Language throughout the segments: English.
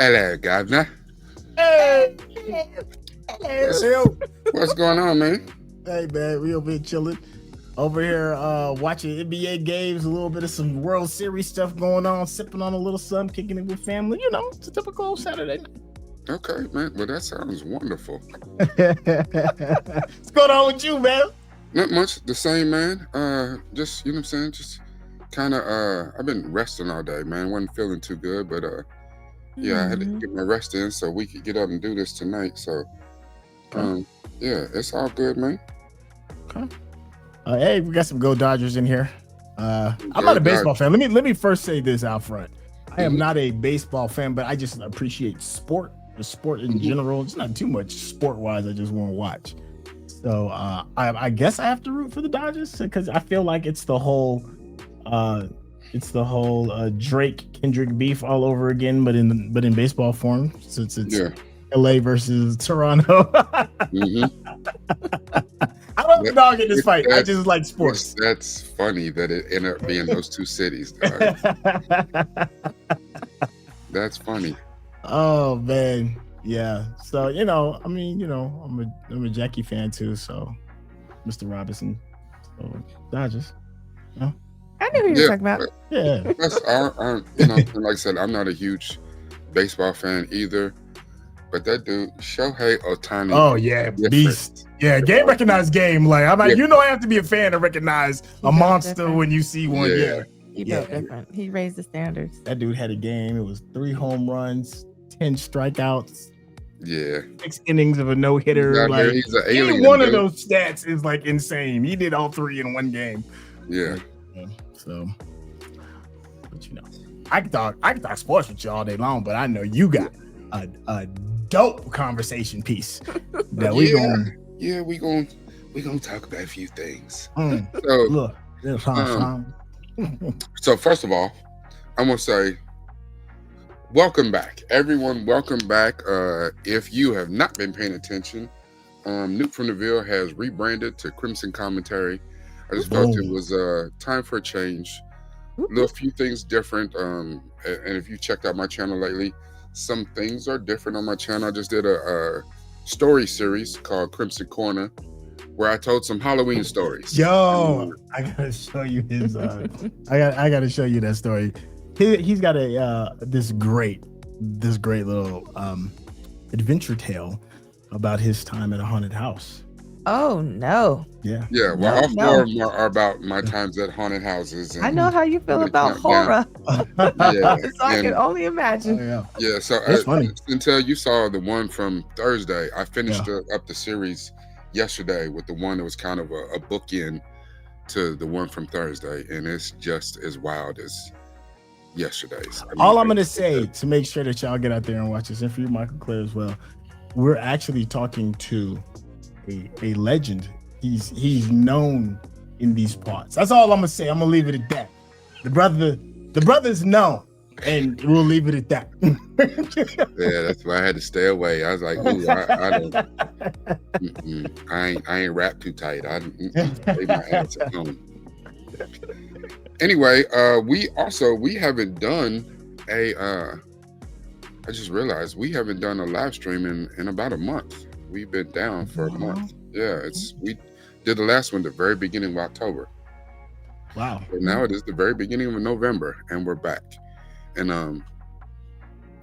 Hello, Governor. Hey, What's, yo. what's going on, man? Hey, man, we over here chilling. Over here watching NBA games, a little bit of some World Series stuff going on, sipping on a little sun, kicking it with family. You know, it's a typical Saturday night. Okay, man. Well, that sounds wonderful. What's going on with you, man? Not much. The same, man. Just, you know what I'm saying? Just kind of, I've been resting all day, man. Wasn't feeling too good, but yeah, I had to get my rest in so we could get up and do this tonight. So, yeah, it's all good, man. Okay. Hey, we got some Go Dodgers in here. I'm not a baseball fan. Let me first say this out front. I am not a baseball fan, but I just appreciate sport. The sport in general. It's not too much sport-wise. I just want to watch. So I guess I have to root for the Dodgers because I feel like it's the whole Drake Kendrick beef all over again, but in baseball form, since it's LA versus Toronto. I love the dog in this fight. I just like sports. That's funny that it ended up being those two cities. That's funny. Oh man, yeah. So I'm a Jackie fan too. So Mr. Robinson, so Dodgers. You know? I knew who you were talking about. Yeah. Like I said, I'm not a huge baseball fan either. But that dude, Shohei Ohtani. Oh yeah, beast. Yeah, game recognized game. Like I'm like, I have to be a fan to recognize a monster different. When you see one. Yeah. He built different. He raised the standards. That dude had a game. It was 3 home runs, 10 strikeouts. Yeah. 6 innings of a no-hitter. Like he's an alien. Any one of those stats is like insane. He did all 3 in one game. Yeah. So, but I can talk sports with you all day long, but I know you got a dope conversation piece that we gonna talk about a few things. So first of all, I'm gonna say welcome back, everyone. Welcome back. If you have not been paying attention, Newt from the Ville has rebranded to Krimson Kommentary. I just felt it was time for a change. A few things different. And if you checked out my channel lately, some things are different on my channel. I just did a story series called Crimson Corner, where I told some Halloween stories. Yo, I gotta show you his. I gotta show you that story. He's got this great little adventure tale about his time at a haunted house. Oh no! Yeah. Well, all 4 of them are about my times at haunted houses. I know how you feel about horror. So I can only imagine. So until you saw the one from Thursday, I finished up the series yesterday with the one that was kind of a bookend to the one from Thursday, and it's just as wild as yesterday's. All I'm gonna say to make sure that y'all get out there and watch this, and for you, Michael Clare, as well, we're actually talking to a legend. He's known in these parts. That's all I'm gonna say. I'm gonna leave it at that. The brother's known, and we'll leave it at that. Yeah, that's why I had to stay away. I was like, ooh, I ain't wrapped too tight. I leave my ass at home. Anyway, we haven't done I just realized we haven't done a live stream in about a month. We've been down for a month. Yeah, we did the last one the very beginning of October. Wow. So now it is the very beginning of November, and we're back. And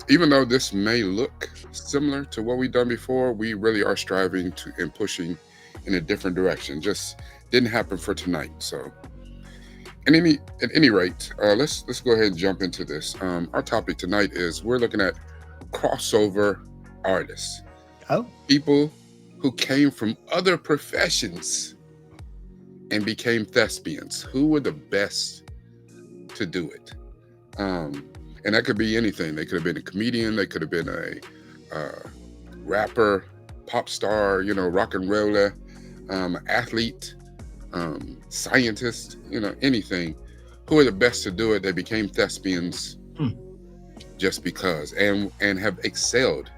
even though this may look similar to what we've done before, we really are striving to and pushing in a different direction. Just didn't happen for tonight. So, at any rate, let's go ahead and jump into this. Our topic tonight is we're looking at crossover artists. People who came from other professions and became thespians. Who were the best to do it? And that could be anything. They could have been a comedian. They could have been a rapper, pop star, rock and roller, athlete, scientist, anything. Who are the best to do it? They became thespians just because, and have excelled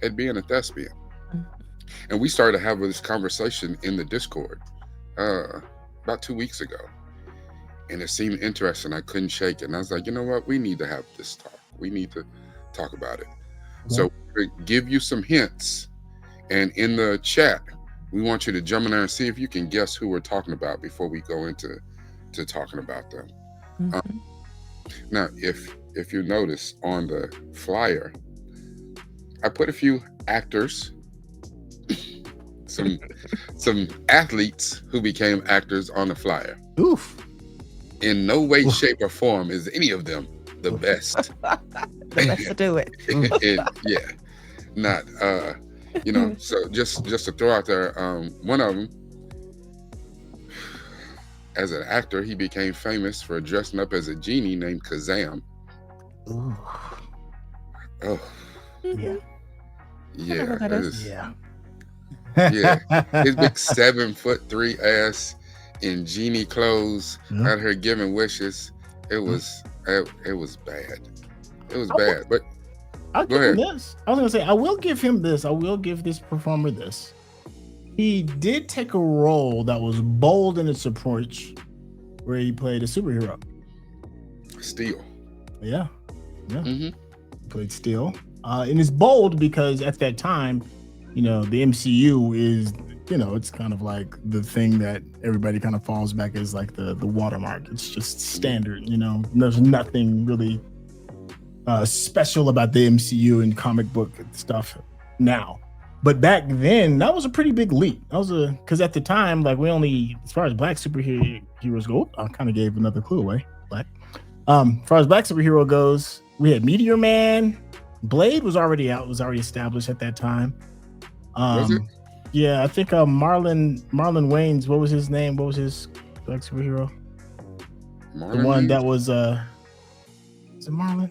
at being a thespian. And we started to have this conversation in the Discord about 2 weeks ago. And it seemed interesting. I couldn't shake it. And I was like, you know what? We need to have this talk. We need to talk about it. So we give you some hints, and in the chat, we want you to jump in there and see if you can guess who we're talking about before we go into talking about them. Now, if you notice on the flyer, I put a few actors, some athletes who became actors on the flyer. Oof. In no way, shape, or form is any of them the best. The best to do it. Yeah, not So just to throw out there, one of them, as an actor, he became famous for dressing up as a genie named Kazam. Ooh. Oh, Yeah. yeah, that is. Yeah. His big 7'3" ass in genie clothes, out here giving wishes. It was bad. It was bad. But I'll give him this. I was gonna say I will give him this. I will give this performer this. He did take a role that was bold in its approach, where he played a superhero. Steel. Yeah. He played Steel. And it's bold because at that time, the MCU is, it's kind of like the thing that everybody kind of falls back as like the watermark. It's just standard, There's nothing really special about the MCU and comic book stuff now. But back then, that was a pretty big leap. Because at the time, like as far as black superheroes go, I kind of gave another clue away. Black. As far as black superhero goes, we had Meteor Man. Blade was already out, was already established at that time. Was it? Yeah, I think Marlon Wayans, what was his name? What was his black superhero? Marlon The one Wayans? that was is it Marlon?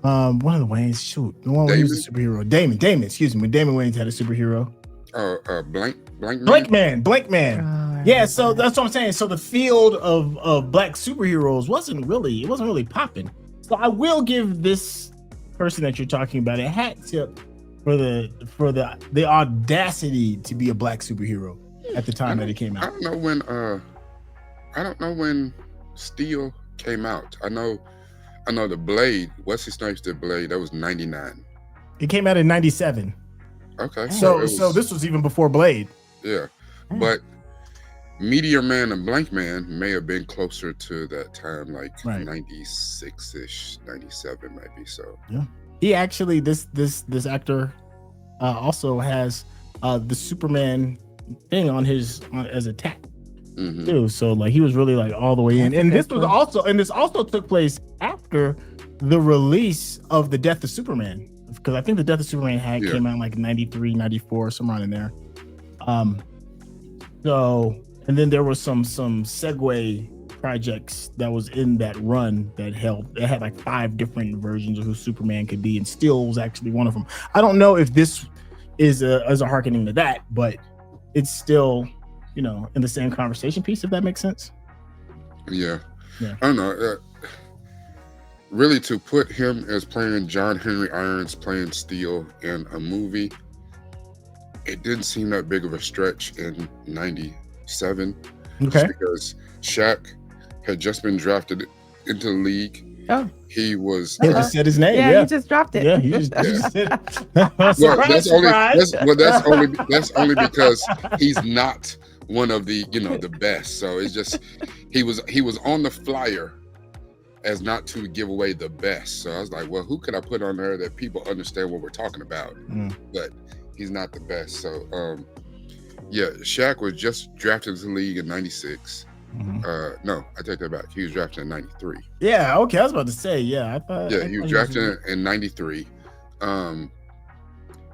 One of the Wayans, shoot. The one where he was a superhero. Damon, excuse me. When Damon Wayans had a superhero. Blank Man. Yeah, so that's what I'm saying. So the field of black superheroes wasn't really popping. So I will give this person that you're talking about a hat tip for the audacity to be a black superhero at the time that it came out. I don't know when Steel came out. I know the Blade, Wesley Snipes did Blade, that was 99. It came out in 97. Okay. So this was even before Blade. Yeah. But Meteor Man and Blank Man may have been closer to that time, like 96-ish, 97 maybe. So yeah. He actually this actor also has the Superman thing on his as a tat too. So like he was really like all the way in. And this also took place after the release of The Death of Superman. Because I think The Death of Superman came out in like 93, 94, somewhere in there. So and then there was some segue projects that was in that run that had like 5 different versions of who Superman could be, and Steel was actually one of them. I don't know if this is a hearkening to that, but it's still, in the same conversation piece, if that makes sense. Yeah. I don't know. Really, to put him as playing John Henry Irons, playing Steel in a movie, it didn't seem that big of a stretch in 97. Okay. Because Shaq had just been drafted into the league. Oh. He was. He just said his name. Yeah, he just dropped it. Yeah, he just said. That's only because he's not one of the the best. So it's just he was on the flyer as not to give away the best. So I was like, well, who could I put on there that people understand what we're talking about? But he's not the best. So Shaq was just drafted into the league in 96. No, I take that back. He was drafted in 93. Yeah, okay. I was about to say, he was drafted in 93.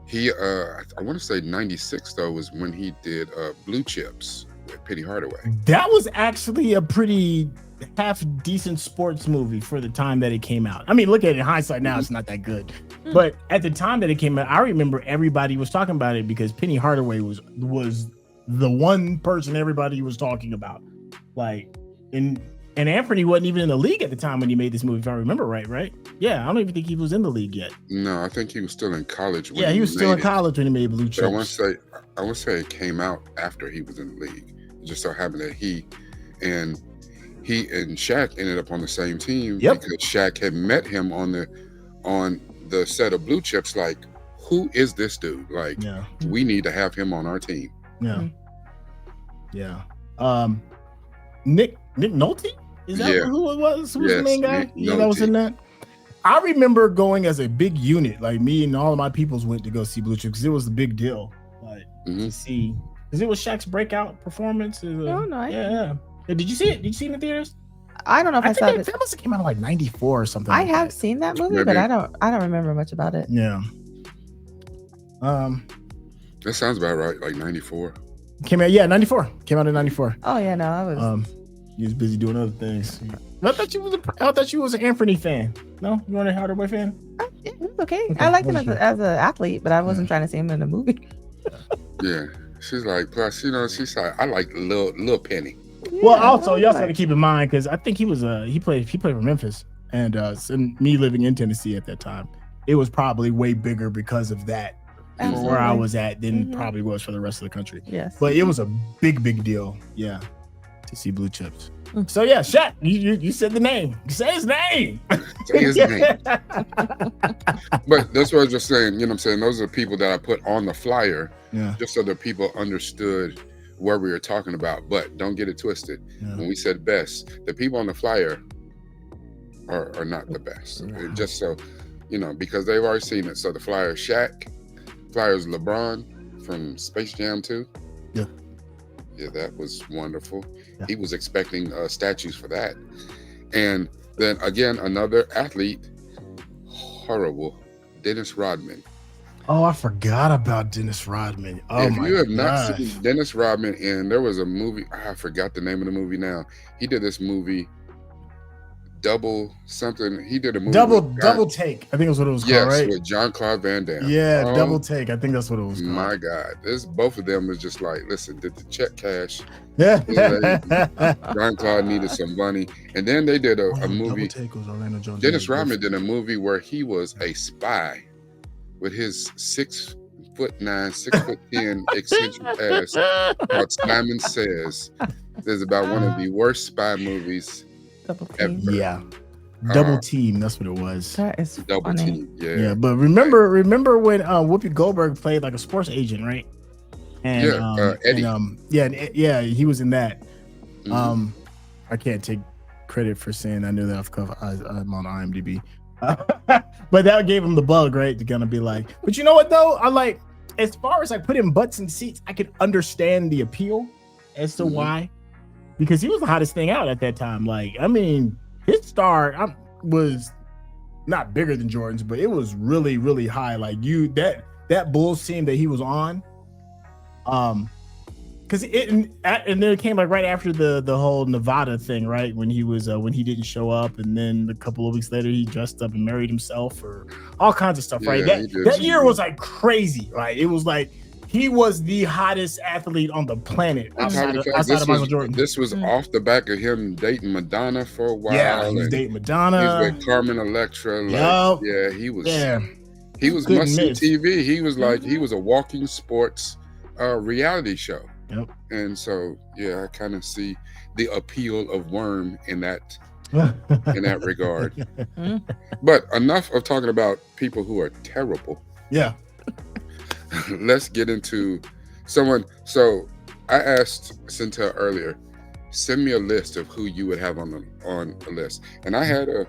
He I want to say 96 though was when he did Blue Chips with Penny Hardaway. That was actually a pretty half decent sports movie for the time that it came out. I mean, look at it in hindsight now, it's not that good. But at the time that it came out, I remember everybody was talking about it because Penny Hardaway was the one person everybody was talking about. Like, and Anthony wasn't even in the league at the time when he made this movie, if I remember right? Yeah, I don't even think he was in the league yet. No, I think he was still in college. He was still in college when he made Blue Chips. I want to say it came out after he was in the league. It just so happened that he and Shaq ended up on the same team because Shaq had met him on the set of blue chips, like, who is this dude? Like, we need to have him on our team. Yeah. Yeah. Nick Nolte? Is that who it was? Who was the main guy? That was in that. I remember going as a big unit, like me and all of my peoples went to go see Blue Chips because it was a big deal, like to see, because it was Shaq's breakout performance. Oh, nice. Yeah. Did you see it? Did you see it in the theaters? I don't know if I saw it. That must have came out in like '94 or something. I have seen that movie, but I don't remember much about it. Yeah. That sounds about right. Like 94. Came out, 94. Came out in 94. Oh yeah, no, I was. He was busy doing other things. I thought you was an Anthony fan. No, you weren't a Harder Boy fan. Yeah, it was okay. I liked him as an athlete, but I wasn't trying to see him in a movie. Yeah, she's like, plus, she's like, I like Lil Penny. Yeah, well, also you also got to keep in mind because I think he was he played for Memphis, and me living in Tennessee at that time, it was probably way bigger because of that. Absolutely. Where I was at than probably was for the rest of the country. Yes, but it was a big deal. Yeah. To see Blue Chips. So yeah, Shaq, you said the name. Say his name. Say his name. But that's what I was just saying. You know what I'm saying? Those are the people that I put on the flyer, just so that people understood where we were talking about. But don't get it twisted. Yeah. When we said best, the people on the flyer are not the best. Just so because they've already seen it. So the flyer is Shaq, flyer is LeBron from Space Jam 2. Yeah. Yeah, that was wonderful. Yeah. He was expecting statues for that. And then again, another athlete, horrible, Dennis Rodman. Oh, I forgot about Dennis Rodman. Oh, if you have not seen Dennis Rodman, and there was a movie, I forgot the name of the movie now. He did this movie, Double something. He did a movie. Double Take. I think that's what it was called, right? With Jean-Claude Van Damme. Yeah, Double Take. I think that's what it was called. My God. Both of them was just like, listen, did the check cash? Yeah. Jean-Claude needed some money. And then they did a movie. Double Take was Orlando Jones. Dennis Rodman did a movie where he was a spy with his 6'9", 6'10" eccentric ass called Simon Says. This is about one of the worst spy movies ever. Yeah. Double Team, that's what it was. That is Double funny. Team, yeah. Yeah, but remember when Whoopi Goldberg played like a sports agent, right? And Eddie. He was in that. Mm-hmm. I can't take credit for saying I knew that off cover. I'm on IMDb. But that gave him the bug, right? To kind of be like, but you know what though? I like, as far as like putting butts in seats, I could understand the appeal as to why, because he was the hottest thing out at that time. Like, I mean, his star was not bigger than Jordan's, but it was really, really high. Like that Bulls team that he was on, because and then it came like right after the whole Nevada thing, right? When he was when he didn't show up, and then a couple of weeks later he dressed up and married himself, or all kinds of stuff, right? That year was like crazy, right? It was like he was the hottest athlete on the planet outside of Michael Jordan. This was off the back of him dating Madonna for a while. Yeah, he was dating Madonna. He was with Carmen Electra. He was. Yeah, he was must see TV. He was like he was a walking sports reality show. Yep. And so, I kind of see the appeal of Worm in that regard. But enough of talking about people who are terrible. Yeah. Let's get into someone. So I asked Centel earlier, send me a list of who you would have on a list, and I had a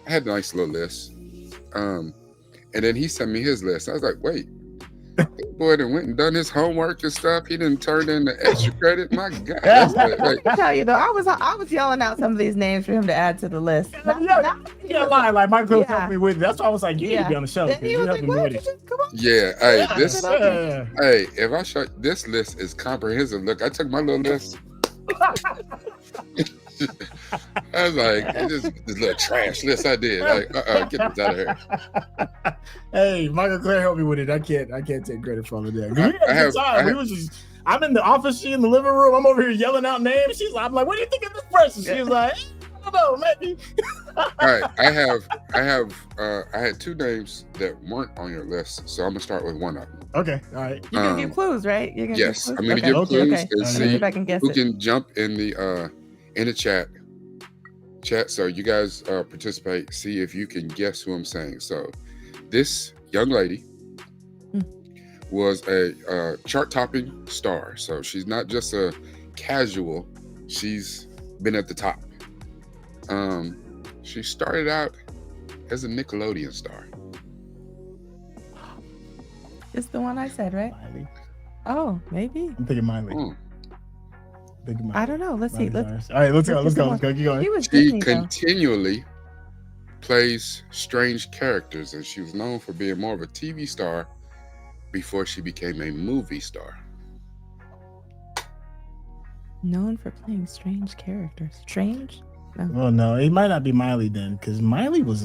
nice little list. And then he sent me his list. I was like, wait. Boy, then went and done his homework and stuff. He didn't turn in the extra credit. My God, I tell you though, I was yelling out some of these names for him to add to the list. Lie. Like Michael helped me with it. That's why I was like, you need to be on the show. He was like, "What? Come on." Yeah, hey, if I show this list is comprehensive. Look, I took my little list. I was like, this little trash list I did. Like, get this out of here. Hey, Michael Claire helped me with it. I can't take credit for all of that. I'm in the office, she in the living room. I'm over here yelling out names. I'm like, what do you think of this person? She's like, I don't know, maybe. All right, I had two names that weren't on your list, so I'm gonna start with one of them. Okay, all right. You're gonna give clues, right? Yes, I'm gonna give clues and see who can jump in the chat. So you guys participate, see if you can guess who I'm saying. So this young lady was a chart-topping star. So she's not just a casual. She's been at the top. She started out as a Nickelodeon star. It's the one I said, right? Miley. Oh, maybe. I'm thinking Miley. I don't know. Let's see. All right, let's go. Keep going. She continually plays strange characters, and she was known for being more of a TV star before she became a movie star. Known for playing strange characters. Strange? No. Well, no, it might not be Miley then, because Miley was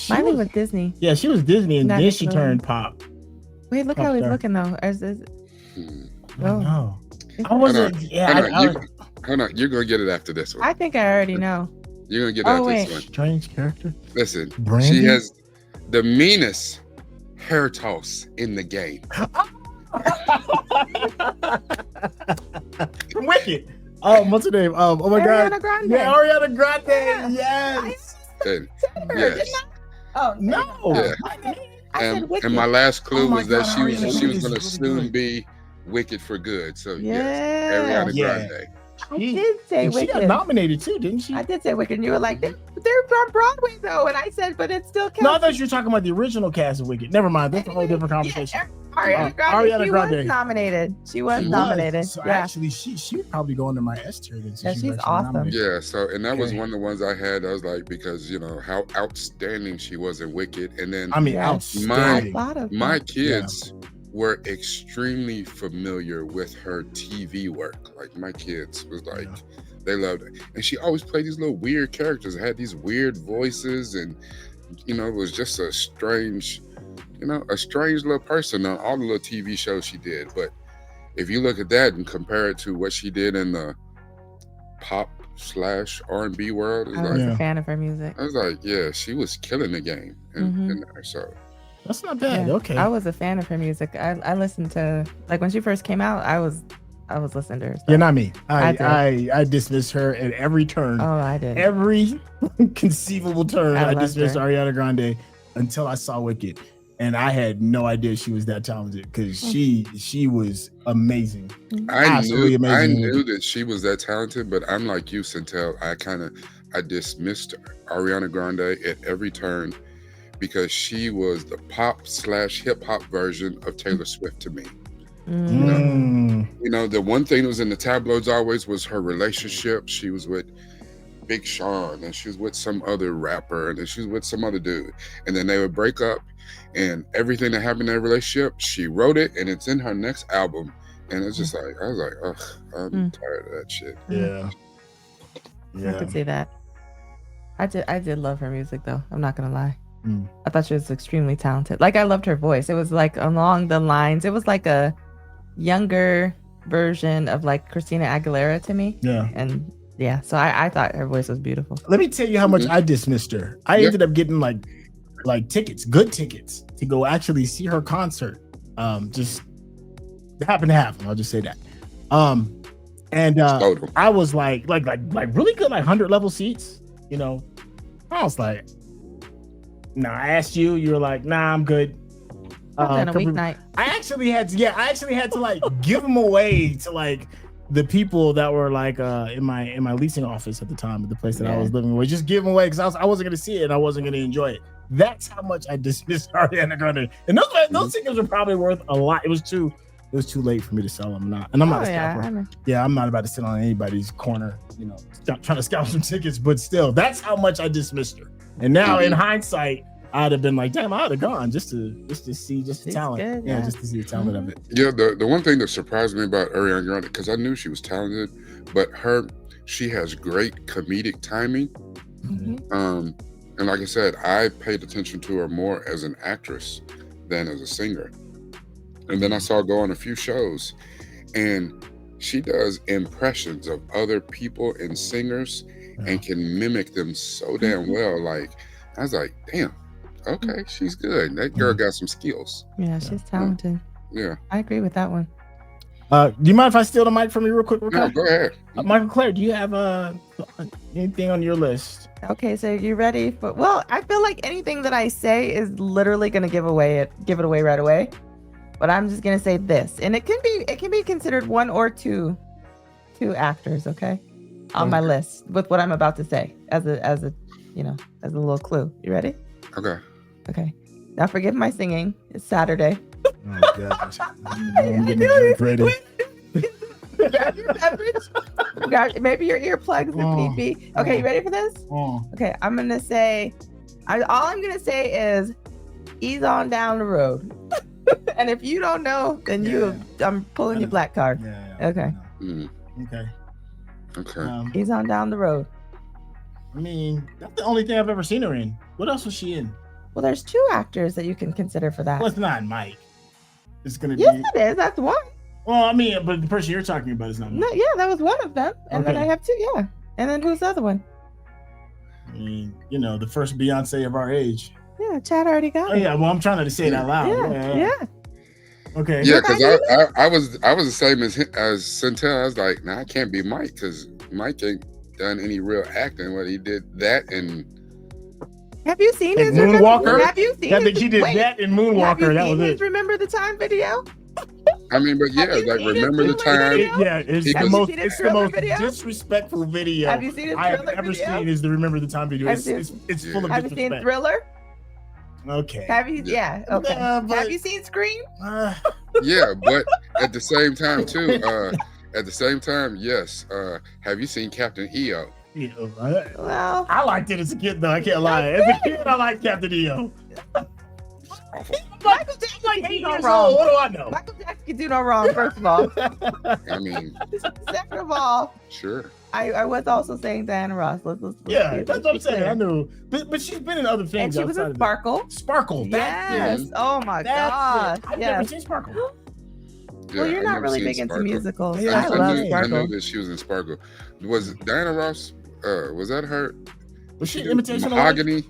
Miley was Disney. Yeah, she was Disney, and Not then she Nickelodeon. turned pop. Wait, look Pop how he's star. looking though. No, I wasn't. Hold on, you're gonna get it after this one. I think I already know. You're gonna get it after this one. Strange character. Listen, Brandy? she has the meanest hair toss in the game. Wicked. What's her name? Oh my Ariana God. Grande. Yeah, Ariana Grande. Yeah. Yes. Yes. Oh No. Yeah. I said Wicked. And my last clue Oh my was that God, she was Ariana going Grande to is soon really good. be Wicked for good. So Yeah. yes, Ariana Yeah. Grande. I did say And she got Wicked. nominated too, didn't she? I did say Wicked, and you were like, they're from Broadway though, and I said, but it still counts. No, I thought you were talking about the original cast of Wicked. Never mind. That's a whole different conversation. Ariana Grande. Ariana She Grande. was nominated. She was She nominated. was. So Yeah. actually, she would probably go into my S tier then. Yeah, she's awesome. Yeah, so and that was Okay. one of the ones I had. I was like, because you know how outstanding she was in Wicked, and then I mean, Yes. outstanding. A lot of my them. kids were extremely familiar with her TV work. Like my kids was like, they loved it, and she always played these little weird characters. Had these weird voices, and you know, it was just a strange little person on all the little TV shows she did. But if you look at that and compare it to what she did in the pop/R&B world, it's I was like, a fan of her music. I was like, yeah, she was killing the game in there. So That's not bad. Yeah. Okay. I was a fan of her music. I listened to, like, when she first came out, I was listening to her stuff. You're not me. I I dismissed her at every turn. Oh, I did. Every conceivable turn, I I loved dismissed her. Ariana Grande until I saw Wicked, and I had no idea she was that talented because she was amazing. I Absolutely amazing. knew that she was that talented, but I'm like you, Centel. I dismissed Ariana Grande at every turn because she was the pop/hip hop version of Taylor Swift to me. Mm. You know, the one thing that was in the tabloids always was her relationship. She was with Big Sean, and she was with some other rapper, and then she was with some other dude, and then they would break up, and everything that happened in their relationship, she wrote it, and it's in her next album, and it's just like, I was like, ugh, I'm tired of that shit. Yeah. I could see that. I did love her music though. I'm not gonna lie. Mm. I thought she was extremely talented. Like, I loved her voice. It was like along the lines. It was like a younger version of like Christina Aguilera to me. Yeah. And yeah, so I thought her voice was beautiful. Let me tell you how much I dismissed her. I ended up getting like tickets, good tickets, to go actually see her concert. Just happened to happen. I'll just say that. And I was like really good, like 100 level seats. You know, I was like, nah. I asked you, you were like, nah, I'm good. On a weeknight. I actually had to like give them away to like the people that were like in my leasing office at the time at the place that I was living with. Just give them away because I wasn't gonna see it and I wasn't gonna enjoy it. That's how much I dismissed Ariana Grande. And those tickets were probably worth a lot. It was too late for me to sell them. I'm not a scalper. I'm not about to sit on anybody's corner, you know, trying to scalp some tickets. But still, that's how much I dismissed her. And now in hindsight, I'd have been like, damn, I would have gone just to see the talent. Good, just to see the talent of it. Yeah, the one thing that surprised me about Ariana Grande, because I knew she was talented, but she has great comedic timing. And like I said, I paid attention to her more as an actress than as a singer. And then I saw her go on a few shows, and she does impressions of other people and singers and can mimic them so damn well. Like, I was like, damn, okay, she's good. That girl got some skills. Yeah, she's talented. Yeah. I agree with that one. Do you mind if I steal the mic from you real quick? No, go ahead. Michael Claire, do you have anything on your list? Okay, so you ready for? Well, I feel like anything that I say is literally gonna give it away right away. But I'm just gonna say this, and it can be considered one or two actors. Okay, on my list with what I'm about to say as a little clue. You ready? Okay. Okay. Now forgive my singing. It's Saturday. Oh gosh. I'm getting ready. Maybe your earplugs if need be. Okay, you ready for this? Okay, I'm gonna say, all I'm gonna say is, ease on down the road. And if you don't know, then I'm pulling your black card. Yeah. Okay. Okay. Ease on down the road. I mean, that's the only thing I've ever seen her in. What else was she in? Well, there's two actors that you can consider for that. Well, it's not Mike. It's gonna be. Yes, it is. That's one. Well, I mean, but the person you're talking about is not Mike. No, yeah, that was one of them. And then I have two. Yeah. And then who's the other one? I mean, the first Beyonce of our age. Yeah, Chad already got it. Oh yeah, well, I'm trying to say it out loud. Yeah. Okay. Yeah, because I was the same as Centel. I was like, nah, I can't be Mike because Mike ain't done any real acting. Well, he did that and. Have you seen his Moonwalker? Have you seen? I think he did that in Moonwalker. That was it. Remember the Time video? I mean, but yeah, like remember the time. It's the most disrespectful video have you seen his I have ever seen. Is the Remember the Time video? It's full of disrespect. Have you seen Thriller? Okay. Have you? Yeah. Okay. Have you seen Scream? Yeah, but at the same time too. Yes. Have you seen Captain EO? Yeah, well, I liked it as a kid, though. I can't lie. As a kid, I liked Captain EO. Michael Jackson like 8 do no years wrong. old. What do I know? Michael Jackson can do no wrong. First of all. I mean. Second of all. Sure. I was also saying Diana Ross. Let's that's what I'm saying. I knew, but she's been in other things. And she was in Sparkle. Sparkle. Yes. Oh my God. I've never seen Sparkle. Yeah, well, you're not really big into musicals. Yeah, I love Sparkle. I knew that she was in Sparkle. Was Diana Ross? Was that her? Was she Imitation Mahogany?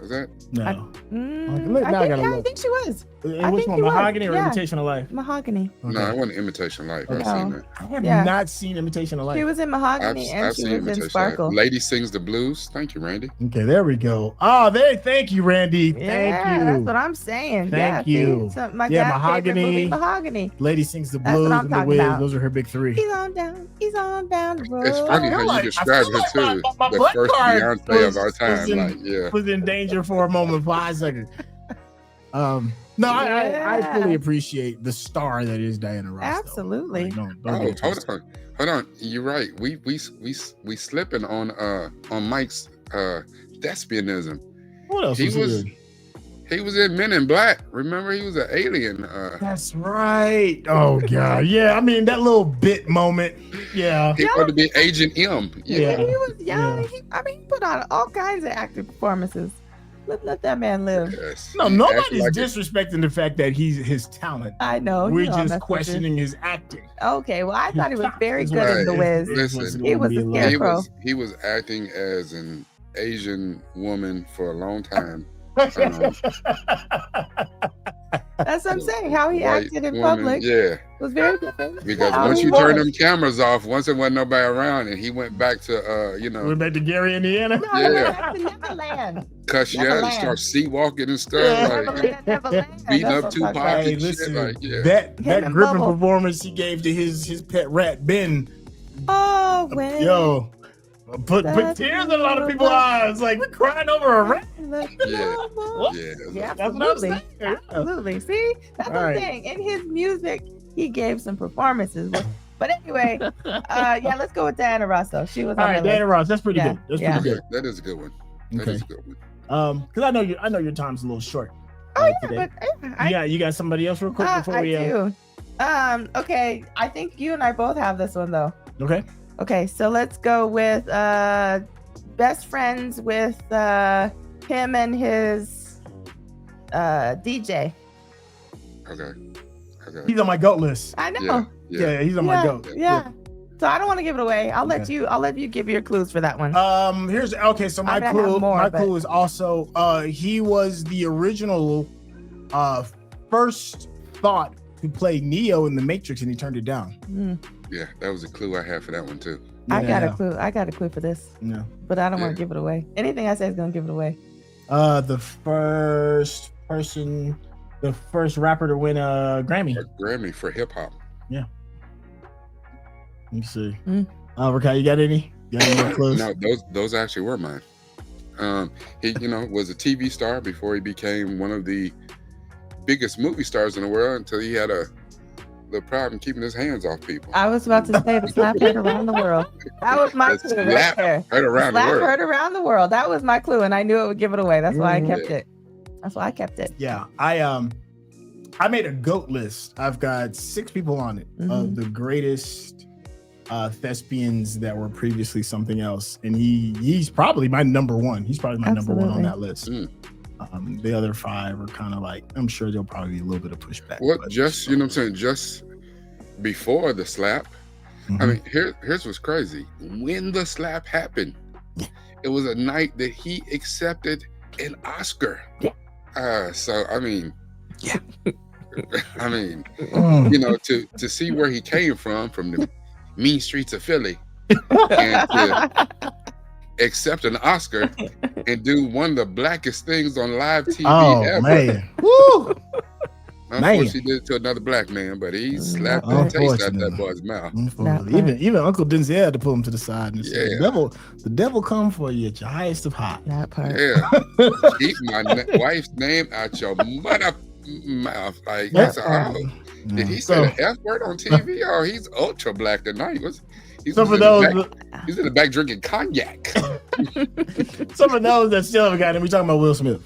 Was that? No. I think she was. Which one, Mahogany or Imitation of Life? Mahogany. Okay. No, it wasn't Imitation Life. I've seen that. I have not seen Imitation of Life. She was in Mahogany and she was in Sparkle. Lady Sings the Blues. Thank you, Randy. Okay, there we go. Oh, thank you, Randy. Thank you. That's what I'm saying. Thank you. My dad's Mahogany. favorite movie, Mahogany. Lady Sings the Blues and The Wiz. Those are her big three. He's on down the road. It's funny how you described her too. The first Beyonce of our time. Was in danger for a moment, 5 seconds. No, I fully appreciate the star that is Diana Ross. Absolutely. Like, hold on. You're right. We slipping on Mike's thespianism. What else he was in Men in Black. Remember, he was an alien. That's right. Oh God, yeah. I mean, that little bit moment. Yeah. He wanted to be Agent M. Yeah. He was young. Yeah. He put on all kinds of acting performances. Let that man live. Yes. No, nobody's disrespecting the fact that he's his talent. I know. We're just questioning his acting. Okay, well, I thought he was very good in The Wiz. Listen, he was a scarecrow. He was acting as an Asian woman for a long time. That's what I'm saying. How he acted in public was very different. Because once you turn them cameras off, once there wasn't nobody around, and he went back to went back to Gary, Indiana. Back to Neverland. Cuss and start sea walking and stuff, beating up Tupac and shit. That gripping performance he gave to his pet rat Ben. Oh, put tears in a lot of people's eyes, like we're crying over a rat. Yeah, that's what I'm saying. Absolutely. See, that's what I'm saying. In his music, he gave some performances. But anyway, let's go with Diana Ross. Though she was. All right, Diana Ross. That's pretty good. That's pretty good. That is a good one. That is a good one. Because I know your time's a little short. Today. But you got somebody else real quick before we. I do. Okay. I think you and I both have this one though. Okay, so let's go with best friends with him and his DJ. Okay. He's on my GOAT list. I know. Yeah, he's on my GOAT. Yeah. So I don't want to give it away. I'll let you give your clues for that one. So my clue is also he was the original first thought to play Neo in the Matrix, and he turned it down. Yeah, that was a clue I had for that one too. I got a clue. I got a clue for this. Yeah. But I don't want to give it away. Anything I say is gonna give it away. The first rapper to win a Grammy. A Grammy for hip hop. Yeah. Let me see. Rakai, you got any? More clues? No, those actually were mine. He, was a TV star before he became one of the biggest movie stars in the world until he had a little problem keeping his hands off people. I was about to say the slap heard around the world. That was my clue right there. Heard around the world. Heard around the world. That was my clue, and I knew it would give it away. That's why I kept it. That's why I kept it. Yeah, I made a GOAT list. I've got 6 people on it of the greatest thespians that were previously something else, and he's probably my number one. He's probably my number one on that list. The other 5 are kind of like, I'm sure there'll probably be a little bit of pushback. Well, just you know what I'm saying, just before the slap. I mean, here's what's crazy. When the slap happened, it was a night that he accepted an Oscar. So I mean, to see where he came from the mean streets of Philly, and to accept an Oscar and do one of the blackest things on live TV ever. Man. Woo! Unfortunately, he did it to another black man, but he slapped the taste out that boy's mouth. Even Uncle Denzel had to pull him to the side and say, the devil come for you at your highest of high. That part. Yeah. Keep my wife's name out your mother mouth. Like, did he say the F word on TV? Oh, he's ultra black tonight. He's in the back drinking cognac. Some of those that still haven't got him. We talking about Will Smith.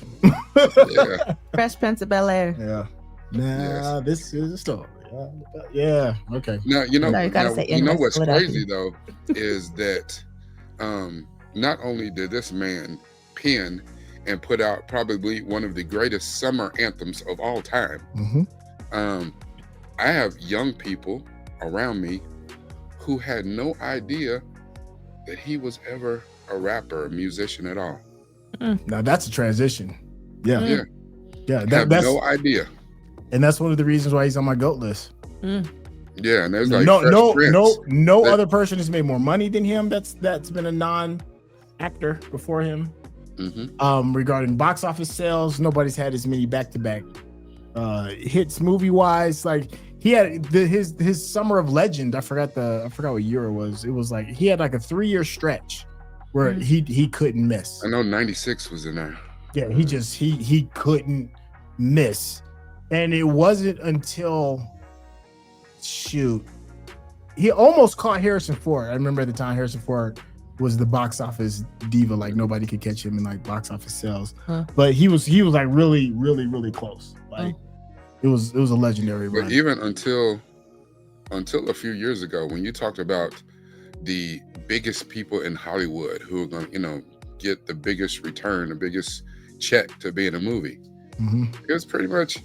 Fresh Prince of Bel-Air. Yeah. This is a story. Yeah. Okay. Now what's crazy though is that not only did this man pen and put out probably one of the greatest summer anthems of all time. I have young people around me who had no idea that he was ever a rapper, a musician at all. Now that's a transition. Yeah. That's no idea. And that's one of the reasons why he's on my GOAT list. Yeah, and there's like no other person has made more money than him. That's been a non-actor before him. Regarding box office sales, nobody's had as many back-to-back hits movie-wise. Like he had his Summer of Legend. I forgot what year it was. It was like he had like a 3-year stretch where he couldn't miss. I know 96 was in there. Yeah, he couldn't miss. And it wasn't until he almost caught Harrison Ford. I remember at the time Harrison Ford was the box office diva, like nobody could catch him in like box office sales. But he was like really, really, really close. Like it was a legendary run. But even until a few years ago, when you talked about the biggest people in Hollywood who are going to, get the biggest return, the biggest check to be in a movie, it was pretty much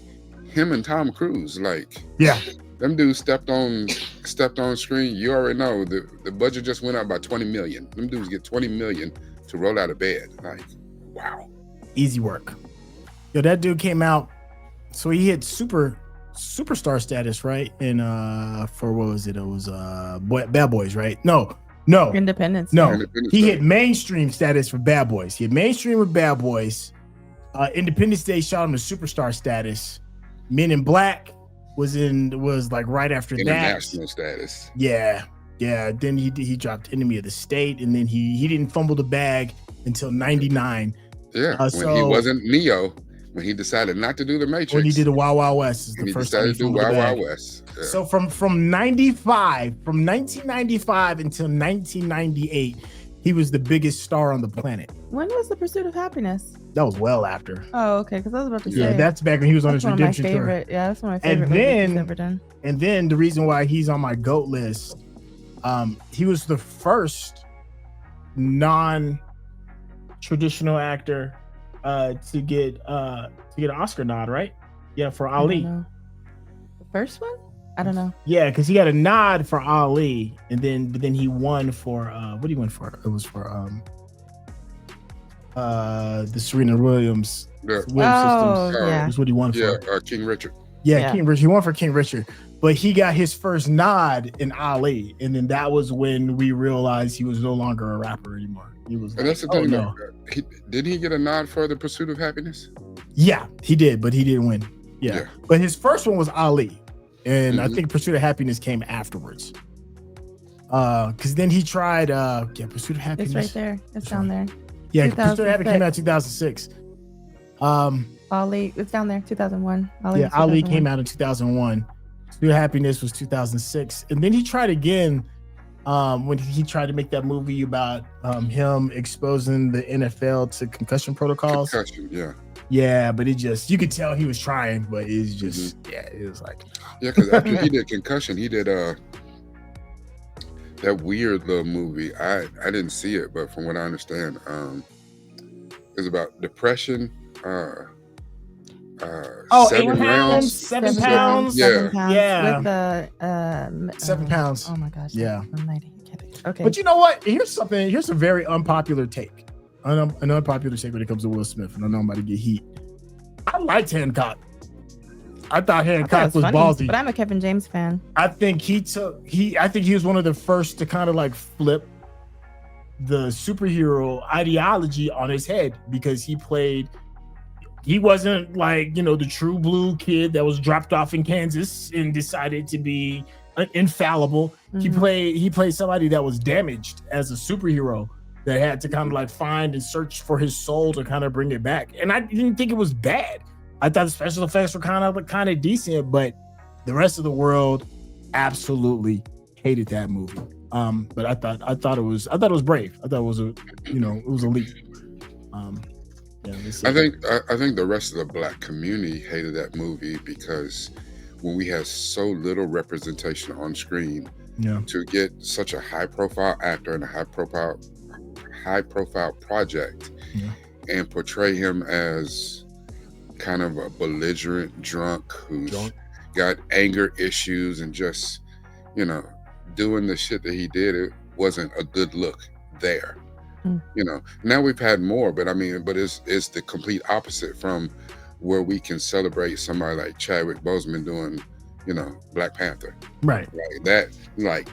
him and Tom Cruise. Like, them dudes stepped on screen. You already know the budget just went up by 20 million. Them dudes get 20 million to roll out of bed. Like, wow, easy work. Yo, that dude came out. So he hit superstar status, right? And for what was it? It was Bad Boys, right? No. Independence. No, he hit mainstream status for Bad Boys. He hit mainstream with Bad Boys. Independence Day shot him to superstar status. Men in Black was like right after international status. Yeah. Then he dropped Enemy of the State, and then he didn't fumble the bag until 99. Yeah, when he wasn't Neo. When he decided not to do the Matrix. When he did the Wild Wild West is the first time he fumbled the bag. Wild West. Yeah. So from 1995 until 1998, he was the biggest star on the planet. When was The Pursuit of Happiness? That was well after. Oh, okay. Because I was about to say. Yeah, that's back when he was on his redemption tour. Yeah, that's one of my favorite movies he's ever done. And then the reason why he's on my GOAT list, he was the first non-traditional actor to get an Oscar nod, right? Yeah, for Ali. The first one? I don't know. Yeah, because he got a nod for Ali, but then he won for what did he win for? It was for the Serena Williams. Yeah. Systems. Yeah. Is what he won for. Yeah, King Richard. Yeah, King Richard. He won for King Richard, but he got his first nod in Ali, and then that was when we realized he was no longer a rapper anymore. He was. And that's the thing. No. Did he get a nod for The Pursuit of Happiness? Yeah, he did, but he didn't win. Yeah. But his first one was Ali, and I think Pursuit of Happiness came afterwards. Because then he tried. Pursuit of Happiness. It's right there. It's down there. Yeah, Pursuit of Happiness came out in 2006. Ali, it's down there, 2001. Ali came out in 2001. Pursuit of Happiness was 2006, and then he tried again when he tried to make that movie about him exposing the NFL to concussion protocols. Yeah, but it just, you could tell he was trying, but it's just it was like because after he did Concussion, he did that weird little movie. I didn't see it, but from what I understand, it's about depression. 7 pounds. 7 pounds. Yeah. With the 7 pounds. Oh my gosh. Yeah. Okay. But you know what? Here's a very unpopular take. An unpopular take when it comes to Will Smith, and I know I'm about to get heat. I liked Hancock. I thought Hancock was ballsy. But I'm a Kevin James fan. I think he was one of the first to kind of like flip the superhero ideology on his head, because he wasn't like, the true blue kid that was dropped off in Kansas and decided to be infallible. He played somebody that was damaged as a superhero that had to kind of like find and search for his soul to kind of bring it back. And I didn't think it was bad. I thought the special effects were kind of decent, but the rest of the world absolutely hated that movie. But I thought it was brave. I thought it was it was elite. I think the rest of the Black community hated that movie because when we had so little representation on screen, to get such a high profile actor in a high profile project and portray him as kind of a belligerent drunk who's got anger issues and just doing the shit that he did, it wasn't a good look there. Now we've had more, but it's the complete opposite from where we can celebrate somebody like Chadwick Boseman doing Black Panther, right? That right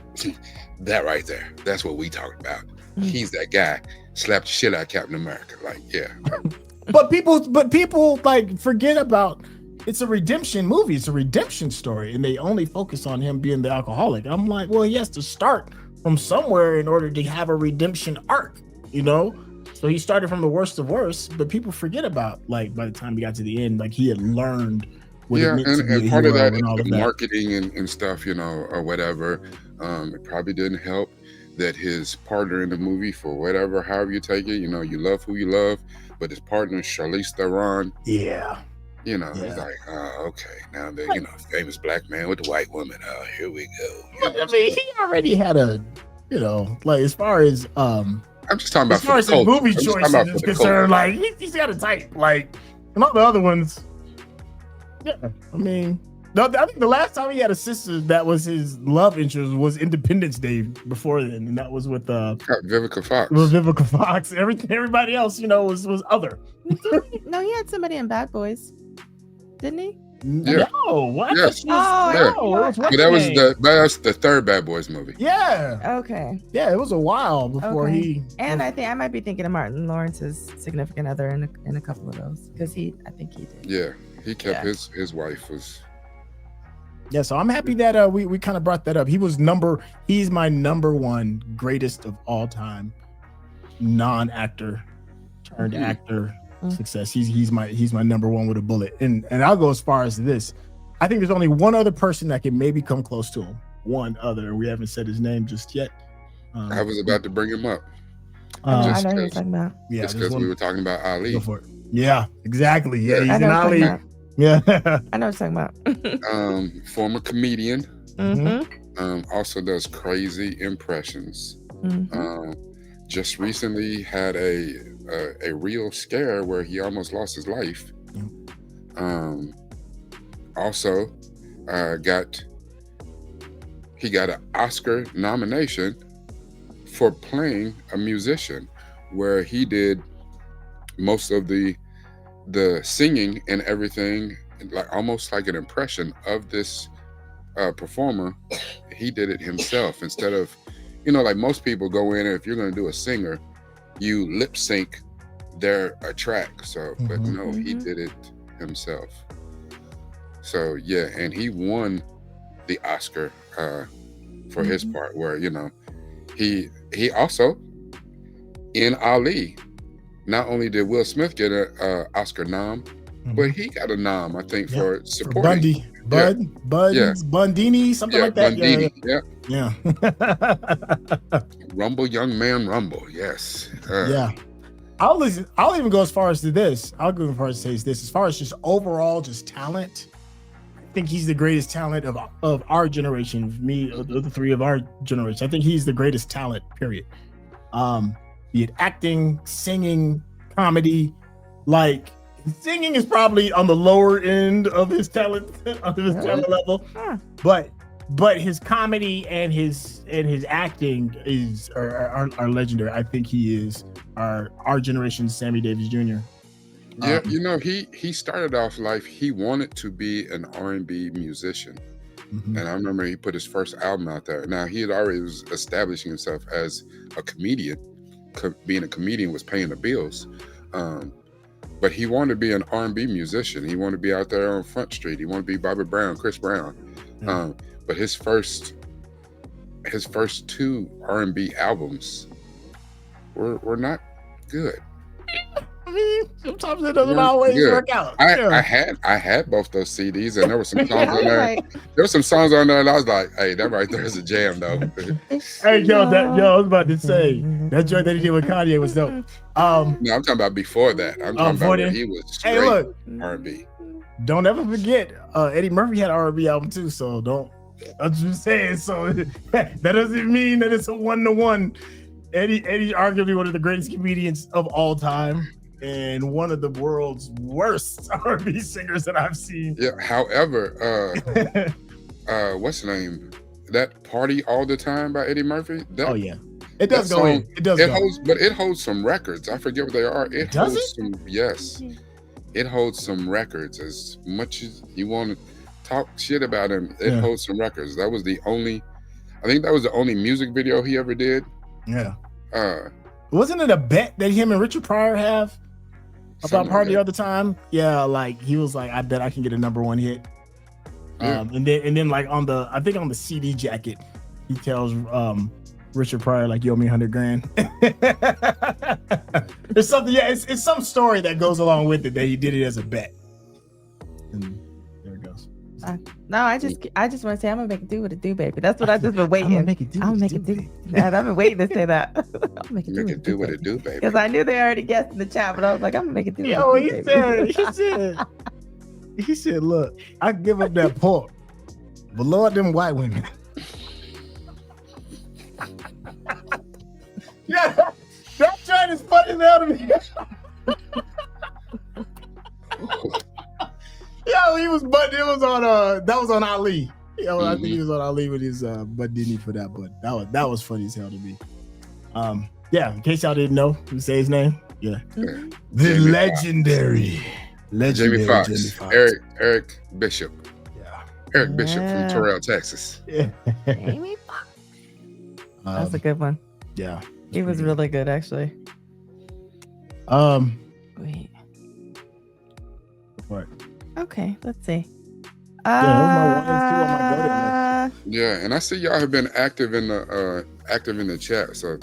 there, that's what we talking about. He's that guy, slapped the shit out of Captain America, but people like forget about, it's a redemption movie, it's a redemption story, and they only focus on him being the alcoholic. I'm like, well, he has to start from somewhere in order to have a redemption arc, so he started from the worst of worst, but people forget about, like, by the time he got to the end, like, he had learned what it meant to be and part of that and all is of the that. marketing and stuff, or whatever. It probably didn't help that his partner in the movie, for whatever, however you take it, you love who you love, but his partner, Charlize Theron, it's like, okay, now the famous Black man with the white woman, here we go. He already had a, like, as far as I'm just talking about as far as his movie choices is concerned, like, he's got a type, like, and all the other ones. Yeah, I think the last time he had a sister that was his love interest was Independence Day before then, and that was with Vivica Fox. With Vivica Fox. Everybody else, was other. No, he had somebody in Bad Boys, didn't he? Yeah. No, what? Yes. No, but that's the third Bad Boys movie. Yeah. Okay. Yeah, it was a while before he. And I think I might be thinking of Martin Lawrence's significant other in a couple of those, because I think he did. Yeah, he kept his wife was. Yeah, so I'm happy that we kind of brought that up. He's my number one greatest of all time non-actor turned actor success. He's my number one with a bullet. And I'll go as far as this. I think there's only one other person that can maybe come close to him. One other. We haven't said his name just yet. I was about to bring him up. I know who you're talking about. Yeah, just because we were talking about Ali. Go for it. Yeah, exactly. Yeah, he's I know an Ali. Yeah. I know what you're talking about. Former comedian. Mm-hmm. Also does crazy impressions. Mm-hmm. Just recently had a real scare where he almost lost his life. Also got an Oscar nomination for playing a musician, where he did most of the singing and everything like almost like an impression of this performer. He did it himself instead of, like most people go in and if you're going to do a singer, you lip sync their track. So, but no, he did it himself. So yeah, and he won the Oscar for his part, where he also in Ali. Not only did Will Smith get a Oscar nom, but he got a nom, I think, for supporting. Bundini, something like that. Bundini, yeah. Rumble, young man, rumble. Yes. Yeah. I'll even go as far as to this. I'll go as far as to say this. As far as just overall, just talent, I think he's the greatest talent of our generation. Me, of the three of our generation, I think he's the greatest talent. Period. Be it acting, singing, comedy, like singing is probably on the lower end of his talent, level, but his comedy and his acting are legendary. I think he is our generation's Sammy Davis Jr. Yeah, he started off life. He wanted to be an R&B musician, and I remember he put his first album out there. Now he had already was establishing himself as a comedian. Being a comedian was paying the bills, but he wanted to be an R&B musician. He wanted to be out there on Front Street. He wanted to be Bobby Brown, Chris Brown. But his first two R&B albums were not good. I mean, sometimes it doesn't always work out. I had both those CDs, and there were some songs on there. There were some songs on there, and I was like, "Hey, that right there is a jam, though." Hey, I was about to say that joint that he did with Kanye was dope. No, I'm talking about before that. I'm talking about when he was straight R&B. Don't ever forget, Eddie Murphy had an R&B album too. So don't. I'm just saying. So that doesn't mean that it's a 1-to-1. Eddie, arguably one of the greatest comedians of all time. And one of the world's worst R&B singers that I've seen. Yeah. However, what's the name? That Party All the Time by Eddie Murphy. It does go in. It does. But it holds some records. I forget what they are. It holds some. Yes, it holds some records. As much as you want to talk shit about him, it holds some records. I think that was the only music video he ever did. Yeah. Wasn't it a bet that him and Richard Pryor have? About Party all the time, yeah. Like he was like, I bet I can get a number 1 hit. And then like on the CD jacket, he tells Richard Pryor like, "You owe me $100,000." There's something, it's some story that goes along with it that he did it as a bet. And there it goes. No, I just want to say I'm gonna make it do what it do, baby. That's what I just been waiting. I'm gonna make it do. I've been waiting to say that. I'll make it do what it do, baby. Because I knew they already guessed in the chat, but I was like, I'm gonna make it do. He said, look, I give up that pork, but Lord, them white women. Yeah, that joint is funny out of me. Yo, he was, but it was on that was on Ali. I think he was on Ali with his Budini for that, but that was funny as hell to me. Yeah, in case y'all didn't know who say his name. Yeah. The legendary Jamie Foxx. Eric Bishop. Yeah. Eric Bishop from Terrell, Texas. Yeah. Jamie Foxx. That's a good one. Yeah. He was really good, actually. Wait. What? Okay, let's see. Yeah, and I see y'all have been active in the chat, so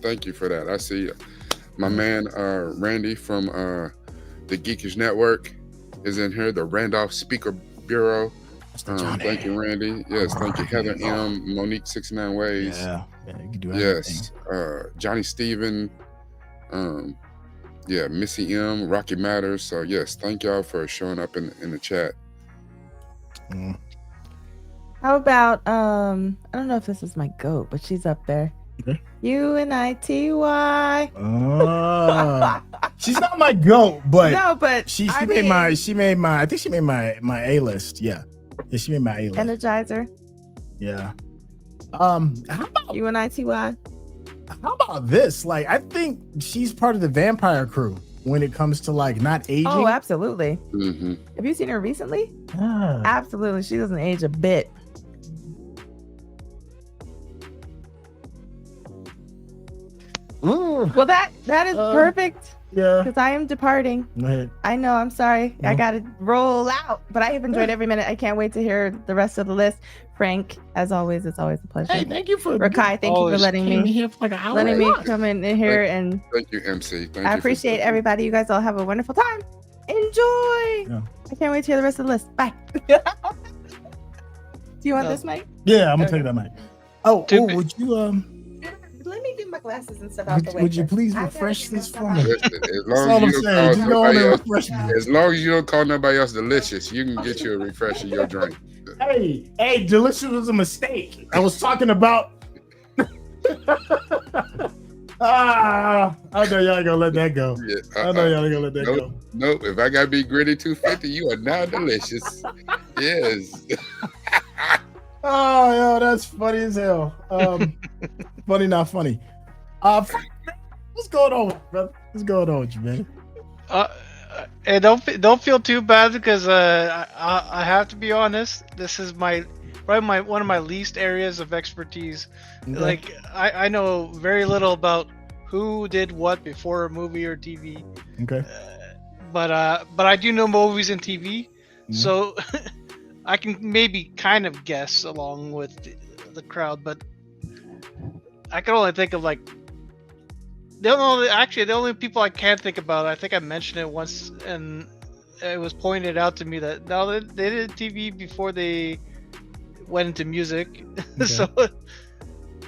thank you for that. I see my man Randy from the Geekish Network is in here. The Randolph Speaker Bureau. Thank you, Randy. Yes, thank you, Heather M. Monique 69 Ways. Yeah, you can do yes, Johnny Steven. Yeah, Missy M, Rocky Matters. So yes, thank y'all for showing up in the chat. How about I don't know if this is my goat, but she's up there. Okay. UNITY. She's not my goat, but no, but she made my I think she made my A list. Yeah, she made my A list. Energizer. Yeah. How about UNITY? How about this? Like, I think she's part of the Vampire crew. when it comes to like not aging. Oh, absolutely. Mm-hmm. Have you seen her recently? Ah. Absolutely. She doesn't age a bit. Ooh. Well, that is perfect. Yeah. Because I am departing. Go ahead. I know. I'm sorry. No. I got to roll out. But I have enjoyed every minute. I can't wait to hear the rest of the list. Frank, as always, it's always a pleasure. Hey, thank you for Rakai, thank you for letting me here for like an hour. letting me come in here and Thank you, MC. Thank I you appreciate everybody. You guys all have a wonderful time. Enjoy. Yeah. I can't wait to hear the rest of the list. Bye. Do you want this, Mike? Yeah, I'm gonna take that mic. Oh, would you Let me get my glasses and stuff out the way. would you first. please I gotta refresh get this my for stuff me? Listen, That's all I'm saying. Just go on and refresh me. as long as you don't call nobody else delicious, you can get you a refresh in your drink. Hey, delicious was a mistake. I was talking about. I know y'all ain't gonna let that go. Yeah, I know y'all ain't gonna let that go. Nope. If I gotta be gritty 250, you are now delicious. Yes. Oh, yo, that's funny as hell. Funny, not funny. What's going on, brother? What's going on with you, man? And don't feel too bad because I have to be honest. This is probably one of my least areas of expertise. Okay. Like I know very little about who did what before a movie or TV. Okay. But I do know movies and TV, Mhm. so I can maybe kind of guess along with the crowd. But I can only think of like. The only people I can think about, I think I mentioned it once, and it was pointed out to me that now they did TV before they went into music. Okay. So,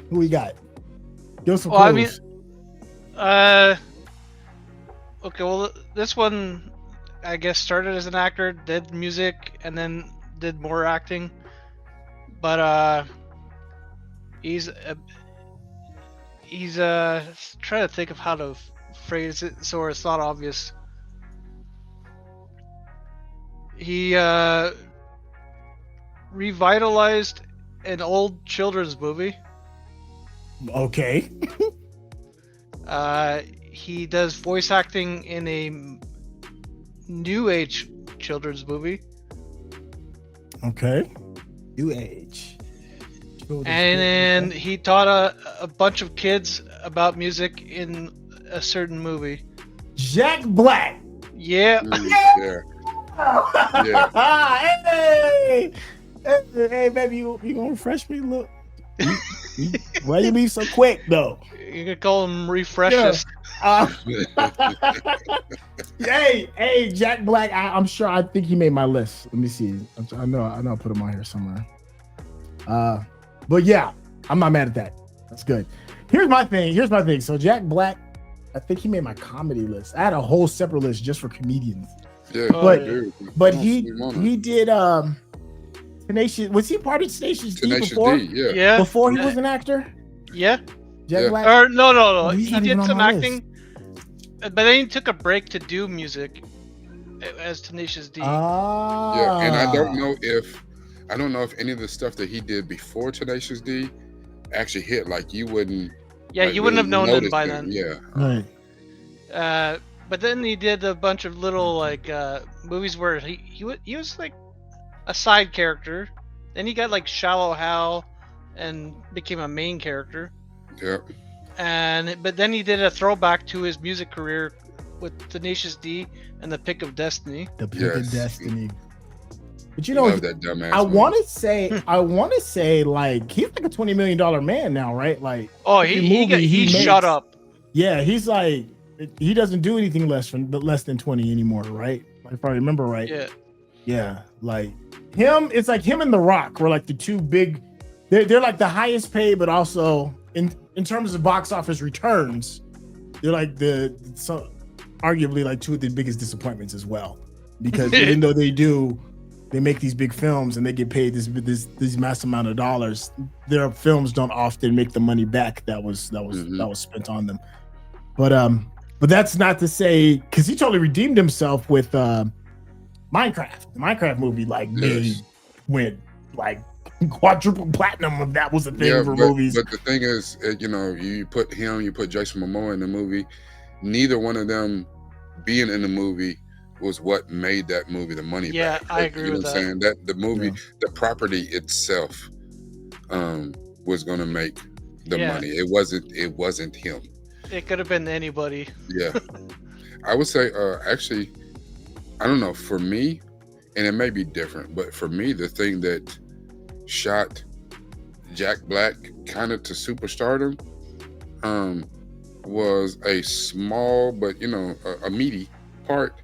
Who we got? Give us some well, I clues. mean, okay, well, this one, I guess, started as an actor, did music, and then did more acting. But he's trying to think of how to phrase it so it's not obvious. He revitalized an old children's movie. Okay. He does voice acting in a new age children's movie. Okay. New age. And then he taught a bunch of kids about music in a certain movie. Jack Black. Yeah. Yeah. Hey, baby, you gonna refresh me? Look. Why you leave so quick though? You could call him Refreshes. Hey, Jack Black. I'm sure. I think he made my list. Let me see. I know. I put him on here somewhere. But yeah, I'm not mad at that. That's good. Here's my thing. So Jack Black, I think he made my comedy list. I had a whole separate list just for comedians. Yeah. But he did Tenacious. Was he part of Tenacious D before? D, yeah. Yeah. Before he was an actor? Yeah. Jack Black? Or no. He's He not even did on some my acting, but then he took a break to do music as Tenacious D. Yeah, and I don't know if any of the stuff that he did before Tenacious D actually hit. Like you wouldn't. Yeah, like, you wouldn't have known him noticed by then. Yeah. Right. But then he did a bunch of little like movies where he was like a side character. Then he got like Shallow Hal and became a main character. Yeah. But then he did a throwback to his music career with Tenacious D and The Pick of Destiny. The Pick of Yes. Destiny. But you I know, love that dumbass I movie. want to say, like he's like a $20 million man now, right? Like, Oh, every he movie shut makes- up. Yeah, he's like he doesn't do anything less than 20 anymore, right? If I remember right. Yeah. Yeah, like him. It's like him and The Rock were like the two big. They're like the highest paid, but also in terms of box office returns, they're like arguably like two of the biggest disappointments as well. Because even though they make these big films and they get paid this mass amount of dollars, their films don't often make the money back that was spent on them. But that's not to say, because he totally redeemed himself with Minecraft. The Minecraft movie went like quadruple platinum if that was a thing for movies. But the thing is, you put Jason Momoa in the movie, neither one of them being in the movie was what made that movie the money Yeah, bag. I agree You know with what I'm that. saying? That the movie, Yeah. the property itself, was going to make the Yeah. money. It wasn't him. It could have been anybody. Yeah, I would say actually, I don't know. For me, and it may be different, but for me, the thing that shot Jack Black kind of to superstardom was a small but a meaty part.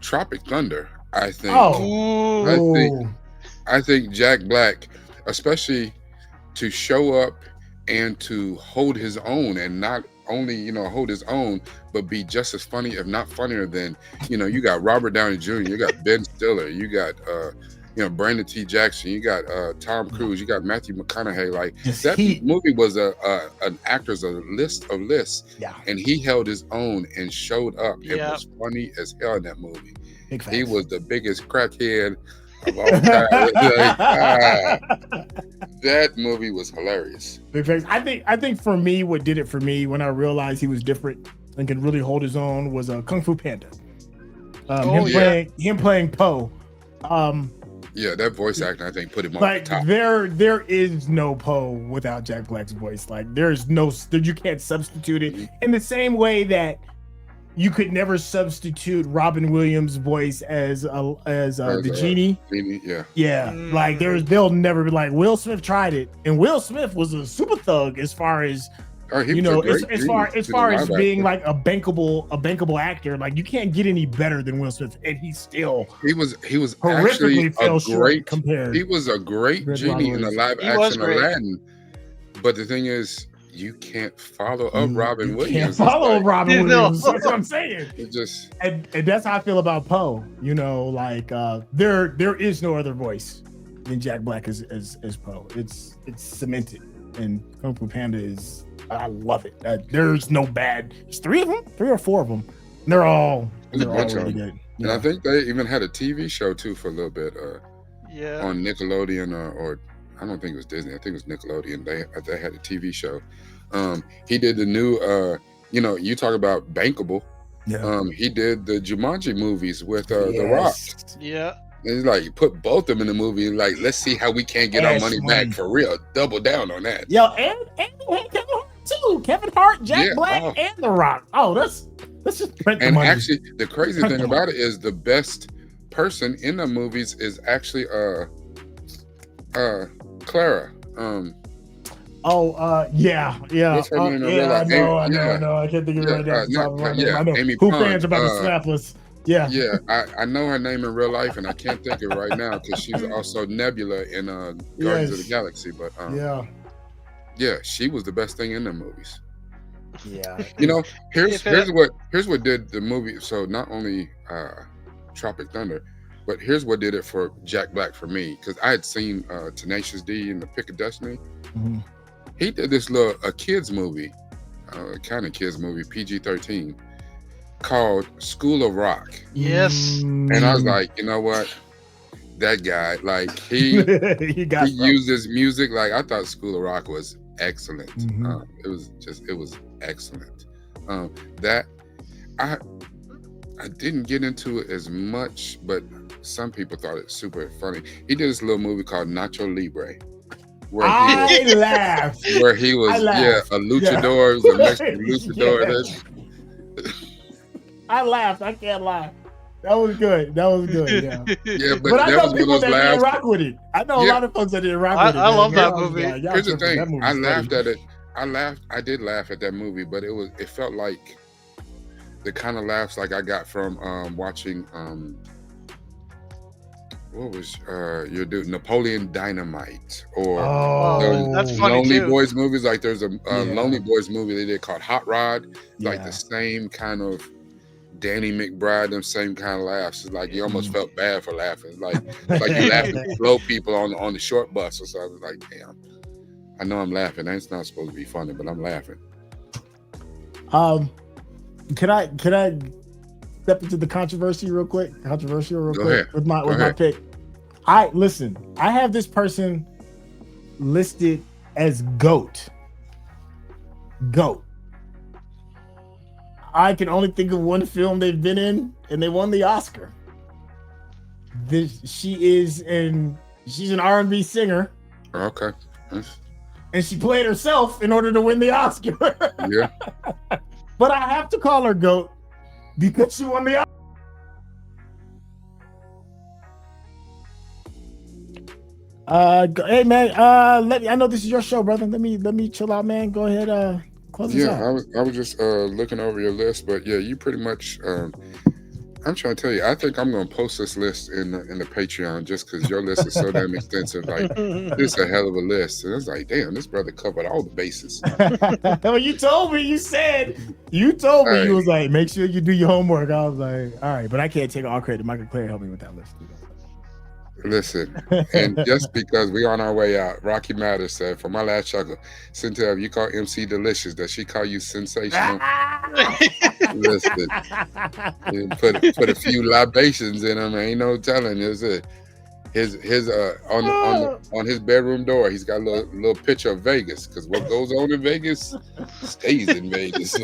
Tropic Thunder. I think. Oh, I think. oh, I think Jack Black, especially to show up and to hold his own, and not only hold his own, but be just as funny, if not funnier than you got Robert Downey Jr., you got Ben Stiller, you got Brandon T. Jackson, you got Tom Cruise, you got Matthew McConaughey. Like just that heat. movie was an actor's list of lists, Yeah, and he held his own and showed up and Yeah. was funny as hell in that movie. big He facts. was the biggest crackhead of all time. That movie was hilarious. Big facts. I think for me, what did it for me when I realized he was different and could really hold his own was Kung Fu Panda. Him playing Po. Yeah, that voice acting I think put him on Like the top. there is no Po without Jack Black's voice. Like you can't substitute it in the same way that you could never substitute Robin Williams' voice as the genie. Yeah. Yeah, like they'll never be like Will Smith tried it, and Will Smith was a super thug as far as He was as far as being like a bankable actor. Like you can't get any better than Will Smith, and he was horrifically actually fell a short great compared. he was a great Red genie in the Robin live He was action great. Aladdin. But the thing is, you can't follow up Robin You Williams. can't It's follow like, Robin No. Williams. That's what I'm saying. it just And that's how I feel about Poe. Like there is no other voice than Jack Black as Poe. It's cemented, and Kung Fu Panda is. I love it. There's no bad. There's 3 or 4 of them. And they're all bunch of really them. good. And I think they even had a TV show too for a little bit Yeah. on Nickelodeon or I don't think it was Disney. I think it was Nickelodeon. They had a TV show. He did the new you talk about bankable. Yeah. He did the Jumanji movies with The Rock. Yeah. And he's like, put both of them in the movie. Like, let's see how we can get our Cash money money. back for real. Double down on that. Yo, and Kevin Hart too. Kevin Hart, Jack Black, and The Rock. Oh, let's just print the And money. actually, the crazy thing about it is the best person in the movies is actually Clara. Yeah. What's her name in real life? I know. I can't think of it right now. I know. Amy Who Pond, fans about the snapless? Yeah. Yeah, I know her name in real life, and I can't think of it right now because she's also Nebula in Guardians of the Galaxy. But yeah, she was the best thing in the movies. Yeah. Here's what did the movie. So not only Tropic Thunder, but here's what did it for Jack Black for me, because I had seen Tenacious D in The Pick of Destiny. Mm-hmm. He did this little kids movie, kind of kids movie, PG-13, called School of Rock. Yes. And I was like, you know what? That guy, like he uses music. Like I thought School of Rock was excellent. Mm-hmm. It was excellent. That I didn't get into it as much, but some people thought it super funny. He did this little movie called Nacho Libre. I laughed. Where he was, a luchador, a Mexican luchador. I laughed. I can't lie. That was good. Yeah. Yeah, but I know people that didn't laughs. rock with it. I know a lot of folks that didn't rock with it. I love that movie. Here's the thing. I laughed at it. I did laugh at that movie, but it felt like the kind of laughs like I got from watching what was your dude Napoleon Dynamite or that's funny Lonely too. Boys movies. Like there's a Lonely Boys movie they did called Hot Rod. Like the same kind of Danny McBride, them same kind of laughs. It's like you almost felt bad for laughing. Like you laughing at slow people on the short bus or something. Like, damn, I know I'm laughing. It's not supposed to be funny, but I'm laughing. Can I step into the controversy real quick? With my pick. I have this person listed as GOAT. I can only think of one film they've been in, and they won the Oscar. She's an R&B singer. Okay. And she played herself in order to win the Oscar. Yeah. But I have to call her GOAT because she won the Oscar. Hey man, I know this is your show, brother. Let me chill out, man. Go ahead, close this out. I was just looking over your list, but yeah, you pretty much I'm trying to tell you, I think I'm gonna post this list in the Patreon just because your list is so damn extensive. Like, this is a hell of a list. And it's like, damn, this brother covered all the bases. Well, you told me, you was like, make sure you do your homework. I was like, all right, but I can't take all credit. Michael Clare helped me with that list. Listen, and just because we on our way out, Rocky Matters said, for my last chuckle, Cynthia, if you call MC Delicious, does she call you sensational? Listen, put a few libations in him. Ain't no telling. His on his bedroom door, he's got a little picture of Vegas, because what goes on in Vegas stays in Vegas.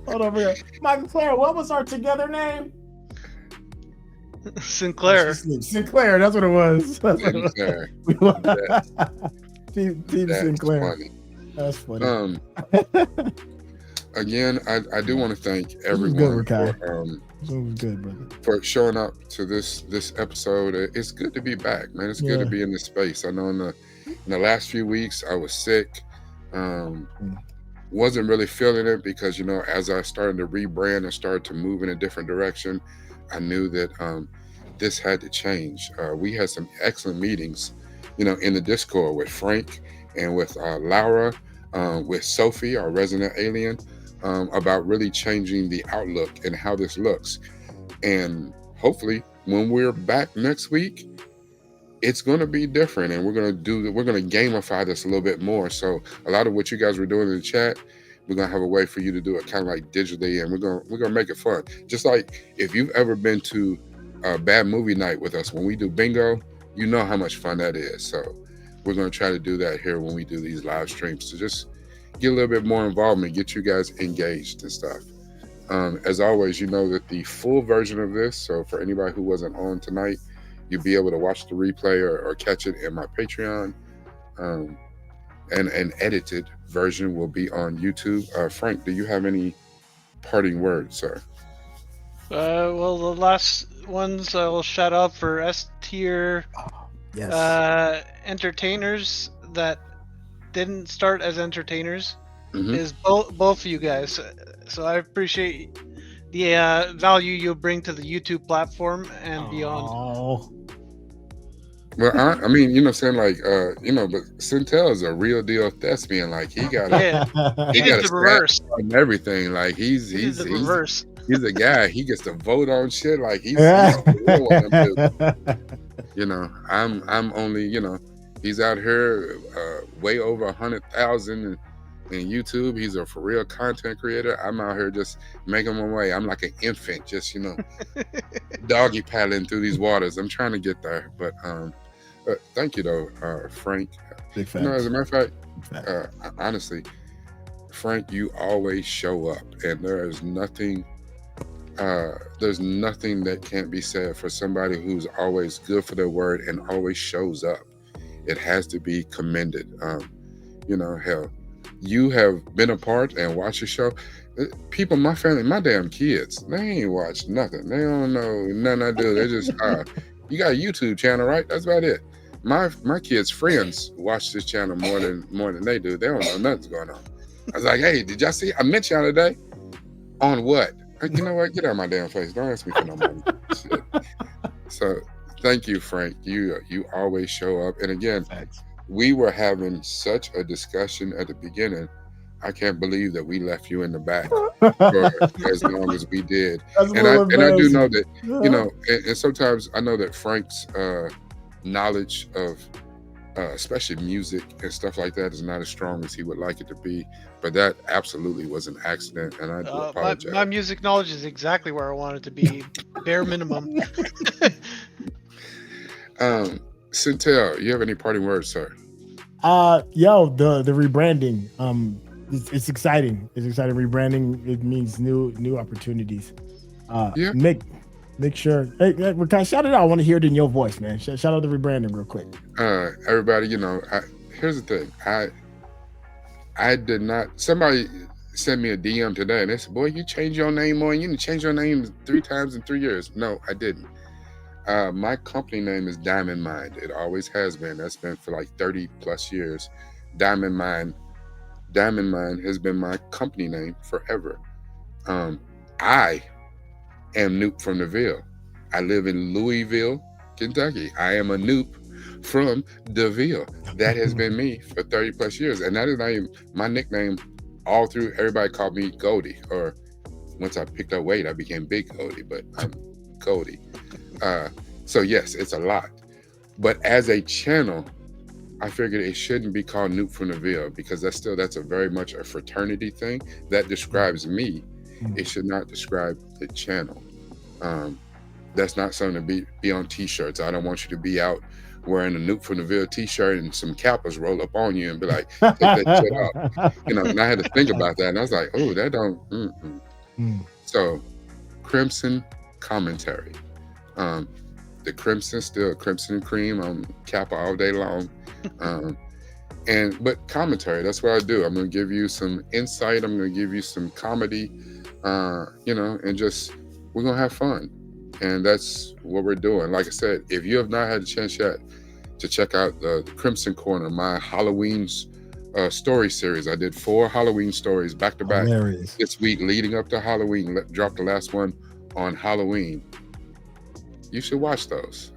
Hold on here, Michael Clare. What was our together name? Sinclair. Sinclair, that's what it was. Sinclair. Team Sinclair. Funny. That's funny. Again, I do want to thank everyone for showing up to this episode. It's good to be back, man. It's good to be in this space. I know in the last few weeks I was sick. Wasn't really feeling it because, you know, as I started to rebrand and started to move in a different direction, I knew that this had to change. We had some excellent meetings, you know, in the Discord with Frank and with Laura, with Sophie, our resident alien, about really changing the outlook and how this looks. And hopefully when we're back next week, it's going to be different, and we're going to gamify this a little bit more. So a lot of what you guys were doing in the chat, we're going to have a way for you to do it kind of like digitally, and we're going to make it fun. Just like if you've ever been to a bad movie night with us, when we do bingo, you know how much fun that is. So we're going to try to do that here when we do these live streams, to just get a little bit more involvement, get you guys engaged and stuff. As always, you know that the full version of this, so for anybody who wasn't on tonight, you'll be able to watch the replay or catch it in my Patreon. And an edited version will be on YouTube. Frank, do you have any parting words, sir? Well, the last ones I will shout out for S tier entertainers that didn't start as entertainers is both of you guys. So I appreciate the value you bring to the YouTube platform and beyond. Well, I mean, you know, saying like, you know, but Centel is a real deal thespian. Like he got a reverse and everything. Like he's the reverse. He's a guy. He gets to vote on shit. Like he's the real one. You know, I'm only, you know, he's out here way over 100,000 in YouTube. He's a for real content creator. I'm out here just making my way. I'm like an infant, just, you know, doggy paddling through these waters. I'm trying to get there, but thank you though, Frank. Big facts. You know, as a matter of fact, honestly, Frank, you always show up, and there's nothing that can't be said for somebody who's always good for their word and always shows up. It has to be commended. You know, hell, you have been a part and watched the show. People, my family, my damn kids, they ain't watched nothing. They don't know nothing I do. They just, you got a YouTube channel, right? That's about it. My kids' friends watch this channel more than they do. They don't know nothing's going on. I was like, hey, did y'all see? I met y'all today. On what? You know what? Get out of my damn face. Don't ask me for no money. Shit. So thank you, Frank. You always show up. And again, we were having such a discussion at the beginning. I can't believe that we left you in the back for as long as we did. And I do know that, you know, and sometimes I know that Frank's knowledge of especially music and stuff like that is not as strong as he would like it to be. But that absolutely was an accident, and I do apologize. My music knowledge is exactly where I want it to be, bare minimum. Centel, you have any parting words, sir? The rebranding. it's exciting. It's exciting. Rebranding, it means new opportunities. Yeah. Make sure. Hey, Rakai, shout it out. I want to hear it in your voice, man. Shout out to rebranding real quick. Everybody, here's the thing. I did not. Somebody sent me a DM today, and they said, "Boy, you changed your name more. You didn't change your name 3 times in 3 years." No, I didn't. My company name is Diamond Mind. It always has been. That's been for like 30 plus years. Diamond Mind. Diamond Mind has been my company name forever. I am Noop from the Ville. I live in Louisville, Kentucky. I am a Noop from the Ville. That has been me for 30 plus years. And that is not even my nickname all through. Everybody called me Goldie. Or once I picked up weight, I became Big Goldie, but I'm Goldie. So yes, it's a lot. But as a channel, I figured it shouldn't be called Noop from the Ville because that's a very much a fraternity thing that describes me. It should not describe the channel. That's not something to be on t-shirts. I don't want you to be out wearing a Noop from the Ville t-shirt and some Kappas roll up on you and be like, take that shit off. And I had to think about that, and I was like, oh, that don't. So, Krimson Kommentary. The Crimson, still Crimson and Cream. I'm Kappa all day long. But commentary, that's what I do. I'm going to give you some insight. I'm going to give you some comedy, and just, we're going to have fun. And that's what we're doing. Like I said, if you have not had a chance yet to check out the Crimson Corner, my Halloween story series. I did 4 Halloween stories back to back this week leading up to Halloween. Dropped the last one on Halloween. You should watch those.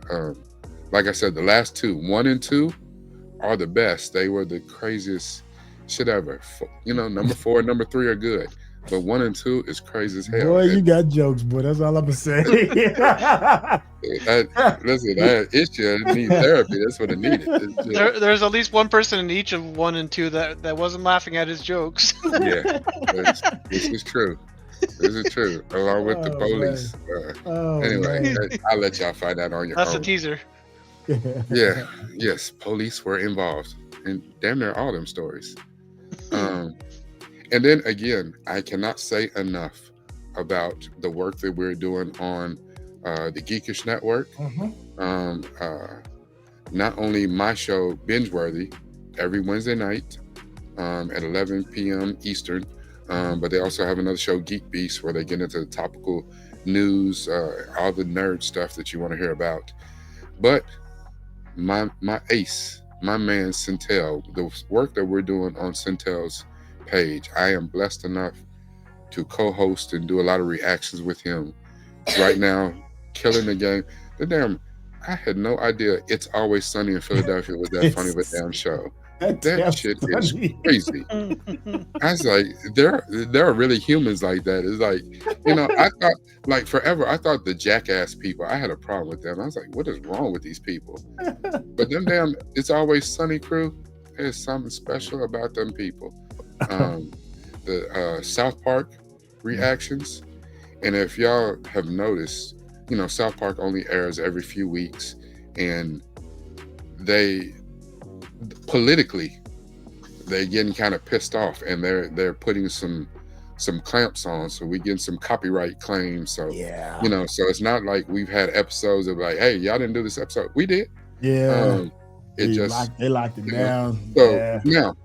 Like I said, the last 2, 1 and 2, are the best. They were the craziest shit ever. Number 4 and number 3 are good, but 1 and 2 is crazy as hell. Boy, you got jokes, boy. That's all I'm gonna say. Listen, that issue need therapy. That's what it needed. There's at least one person in each of 1 and 2 that wasn't laughing at his jokes. Yeah, this is true. This is true. Along with the police. Anyway, I'll let y'all find out on your own. That's a teaser. Yeah. Yes, police were involved in damn near all them stories. And then again, I cannot say enough about the work that we're doing on the Geekish Network. Not only my show, Binge Worthy, every Wednesday night at 11 p.m. Eastern, but they also have another show, Geek Beast, where they get into the topical news, all the nerd stuff that you want to hear about. But my ace, my man Centel, the work that we're doing on Centel's page, I am blessed enough to co-host and do a lot of reactions with him right now, killing the game. I had no idea It's Always Sunny in Philadelphia was that funny of a damn show. That shit is crazy. I was like, there are really humans like that. It's like, I thought, like, forever, I thought the Jackass people, I had a problem with them. I was like, what is wrong with these people? But them damn It's Always Sunny crew, there's something special about them people. The South Park reactions, and if y'all have noticed, South Park only airs every few weeks, and they politically they're getting kind of pissed off, and they're putting some clamps on, so we getting some copyright claims. So so it's not like we've had episodes of like, hey, y'all didn't do this episode. We did. They locked it down. So now,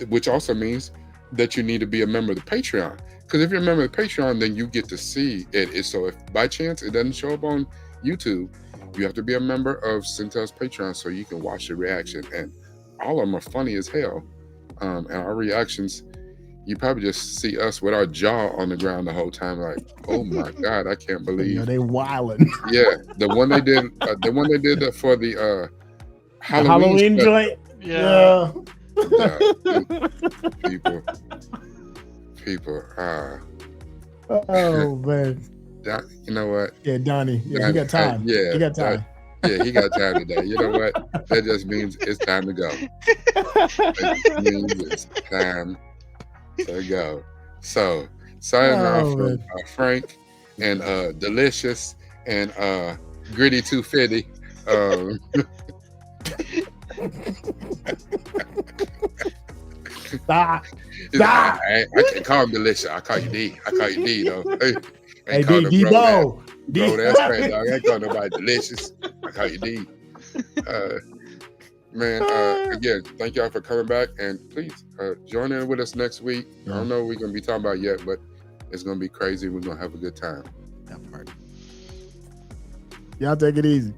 which also means that you need to be a member of the Patreon, because if you're a member of the Patreon, then you get to see it. So if by chance it doesn't show up on YouTube, you have to be a member of Centel's Patreon so you can watch the reaction, and all of them are funny as hell. And our reactions, you probably just see us with our jaw on the ground the whole time, like, oh my god, I can't believe they wildin'. Yeah, the one they did for the Halloween joint. Yeah. People. Oh man. You know what? Yeah, Donnie. Yeah, he got time. He got time. He got time today. You know what? That just means it's time to go. It means it's time to go. So, signing off from Frank and Delicious and Gritty 250. Stop. He's like, I can't call him Delicious. I call you D. I call you D though. Hey, D-Bo. Bro, that's right, dog. I ain't call nobody Delicious. I call you D. Man, again, thank y'all for coming back, and please join in with us next week. I don't know what we're gonna be talking about yet, but it's gonna be crazy. We're gonna have a good time. That part. Y'all take it easy.